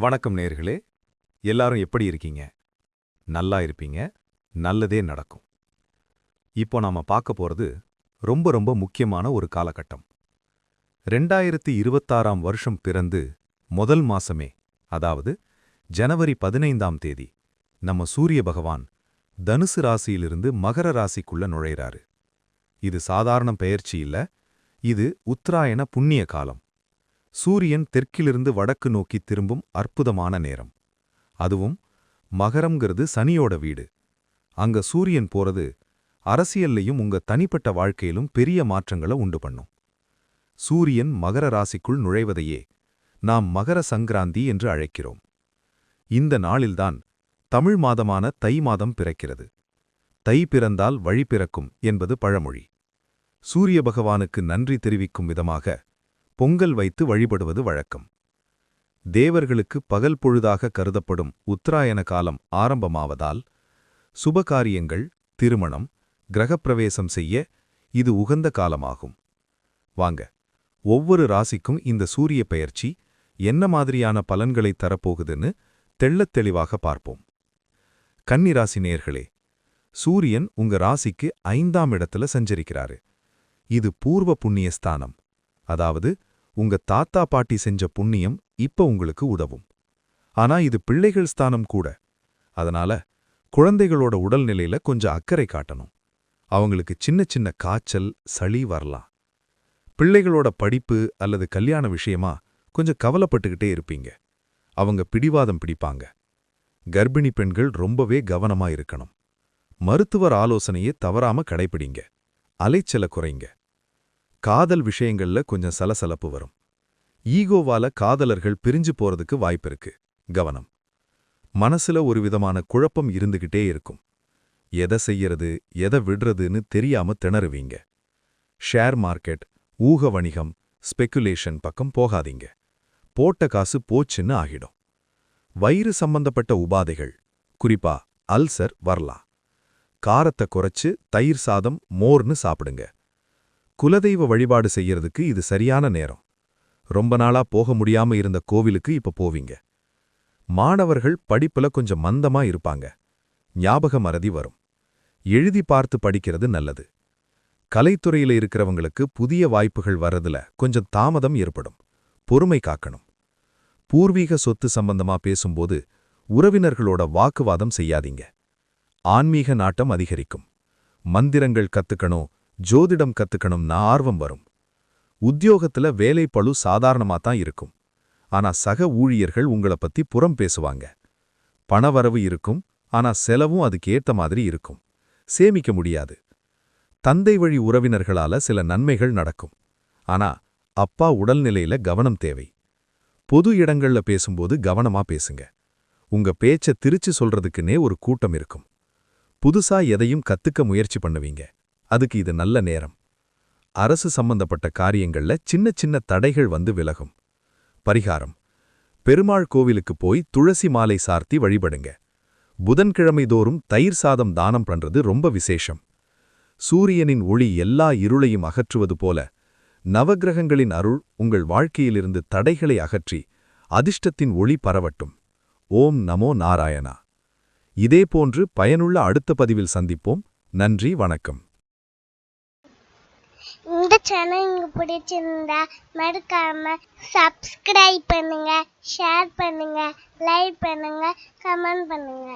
வணக்கம் நேயர்களே. எல்லாரும் எப்படி இருக்கீங்க? நல்லா இருப்பீங்க. நல்லதே நடக்கும். இப்போ நாம பார்க்க போறது ரொம்ப ரொம்ப முக்கியமான ஒரு காலகட்டம். 2026ஆம் வருஷம் பிறந்து முதல் மாசமே, அதாவது ஜனவரி 15ஆம் தேதி, நம்ம சூரிய பகவான் தனுசு ராசியிலிருந்து மகர ராசிக்குள்ள நுழையிறாரு. இது சாதாரண பெயர்ச்சி இல்ல, இது உத்தராயண புண்ணிய காலம். சூரியன் தெற்கிலிருந்து வடக்கு நோக்கி திரும்பும் அற்புதமான நேரம். அதுவும் மகரம்ங்கிறது சனியோட வீடு. அங்க சூரியன் போறது அரசியல்லையும் உங்க தனிப்பட்ட வாழ்க்கையிலும் பெரிய மாற்றங்களை உண்டு பண்ணும். சூரியன் மகர ராசிக்குள் நுழைவதையே நாம் மகர சங்கராந்தி என்று அழைக்கிறோம். இந்த நாளில்தான் தமிழ் மாதமான தை மாதம் பிறக்கிறது. தை பிறந்தால் வழி பிறக்கும் என்பது பழமொழி. சூரிய பகவானுக்கு நன்றி தெரிவிக்கும் விதமாக பொங்கல் வைத்து வழிபடுவது வழக்கம். தேவர்களுக்கு பகல் பொழுதாக கருதப்படும் உத்தராயண காலம் ஆரம்பமாவதால் சுபகாரியங்கள், திருமணம், கிரகப்பிரவேசம் செய்ய இது உகந்த காலமாகும். வாங்க, ஒவ்வொரு ராசிக்கும் இந்த சூரிய பெயர்ச்சி என்ன மாதிரியான பலன்களை தரப்போகுதுன்னு தெள்ளத் தெளிவாக பார்ப்போம். கன்னி ராசி நேயர்களே, சூரியன் உங்க ராசிக்கு 5ஆம் இடத்துல சஞ்சரிக்கிறாரு. இது பூர்வ புண்ணிய ஸ்தானம். அதாவது உங்க தாத்தா பாட்டி செஞ்ச புண்ணியம் இப்ப உங்களுக்கு உதவும். ஆனா இது பிள்ளைகள் ஸ்தானம் கூட. அதனால குழந்தைகளோட உடல்நிலையில கொஞ்சம் அக்கறை காட்டணும். அவங்களுக்கு சின்ன சின்ன காய்ச்சல், சளி வரலாம். பிள்ளைகளோட படிப்பு அல்லது கல்யாண விஷயமா கொஞ்சம் கவலைப்பட்டுக்கிட்டே இருப்பீங்க. அவங்க பிடிவாதம் பிடிப்பாங்க. கர்ப்பிணி பெண்கள் ரொம்பவே கவனமா இருக்கணும். மருத்துவர் ஆலோசனையை தவறாம கடைப்பிடிங்க. அலைச்சல குறைங்க. காதல் விஷயங்கள்ல கொஞ்சம் சலசலப்பு வரும். ஈகோவால காதலர்கள் பிரிஞ்சு போறதுக்கு வாய்ப்பிருக்கு. கவனம். மனசுல ஒரு விதமான குழப்பம் இருந்துகிட்டே இருக்கும். எதை செய்யறது, எதை விடுறதுன்னு தெரியாம திணறுவீங்க. ஷேர் மார்க்கெட், ஊக வணிகம், ஸ்பெக்குலேஷன் பக்கம் போகாதீங்க. போட்ட காசு போச்சுன்னு ஆகிடும். வயிறு சம்பந்தப்பட்ட உபாதைகள், குறிப்பா அல்சர் வரலாம். காரத்தை குறைச்சு தயிர் சாதம், மோர்னு சாப்பிடுங்க. குலதெய்வ வழிபாடு செய்யறதுக்கு இது சரியான நேரம். ரொம்ப நாளா போக முடியாம இருந்த கோவிலுக்கு இப்ப போவீங்க. மாணவர்கள் படிப்புல கொஞ்சம் மந்தமா இருப்பாங்க. ஞாபக மறதி வரும். எழுதி பார்த்து படிக்கிறது நல்லது. கலைத்துறையில இருக்கிறவங்களுக்கு புதிய வாய்ப்புகள் வர்றதுல கொஞ்சம் தாமதம் ஏற்படும். பொறுமை காக்கணும். பூர்வீக சொத்து சம்பந்தமா பேசும்போது உறவினர்களோட வாக்குவாதம் செய்யாதீங்க. ஆன்மீக நாட்டம் அதிகரிக்கும். மந்திரங்கள் கத்துக்கணும், ஜோதிடம் கத்துக்கணும்னா ஆர்வம் வரும். உத்தியோகத்துல வேலை பளு சாதாரணமா தான் இருக்கும். ஆனா சக ஊழியர்கள் உங்கள பத்தி புறம் பேசுவாங்க. பணவரவு இருக்கும், ஆனா செலவும் அதுக்கு ஏத்த மாதிரி இருக்கும். சேமிக்க முடியாது. தந்தை வழி உறவினர்களால சில நன்மைகள் நடக்கும். ஆனா அப்பா உடல்நிலையில கவனம் தேவை. பொது இடங்கள்ல பேசும்போது கவனமா பேசுங்க. உங்க பேச்ச திரிச்சு சொல்றதுக்குன்னே ஒரு கூட்டம் இருக்கும். புதுசா எதையும் கத்துக்க முயற்சி பண்ணுவீங்க. அதுக்கு இது நல்ல நேரம். அரசு சம்பந்தப்பட்ட காரியங்கள்ல சின்ன சின்ன தடைகள் வந்து விலகும். பரிகாரம்: பெருமாள் கோவிலுக்கு போய் துளசி மாலை சார்த்தி வழிபடுங்க. புதன்கிழமை தோறும் தயிர் சாதம் தானம் பண்றது ரொம்ப விசேஷம். சூரியனின் ஒளி எல்லா இருளையும் அகற்றுவது போல நவக்கிரகங்களின் அருள் உங்கள் வாழ்க்கையிலிருந்து தடைகளை அகற்றி அதிர்ஷ்டத்தின் ஒளி பரவட்டும். ஓம் நமோ நாராயணா. இதேபோன்று பயனுள்ள அடுத்த பதிவில் சந்திப்போம். நன்றி, வணக்கம். இந்த சேனல் உங்களுக்கு பிடிச்சிருந்தா மறக்காம சப்ஸ்கிரைப் பண்ணுங்க, ஷேர் பண்ணுங்க, லைக் பண்ணுங்க, கமெண்ட் பண்ணுங்க.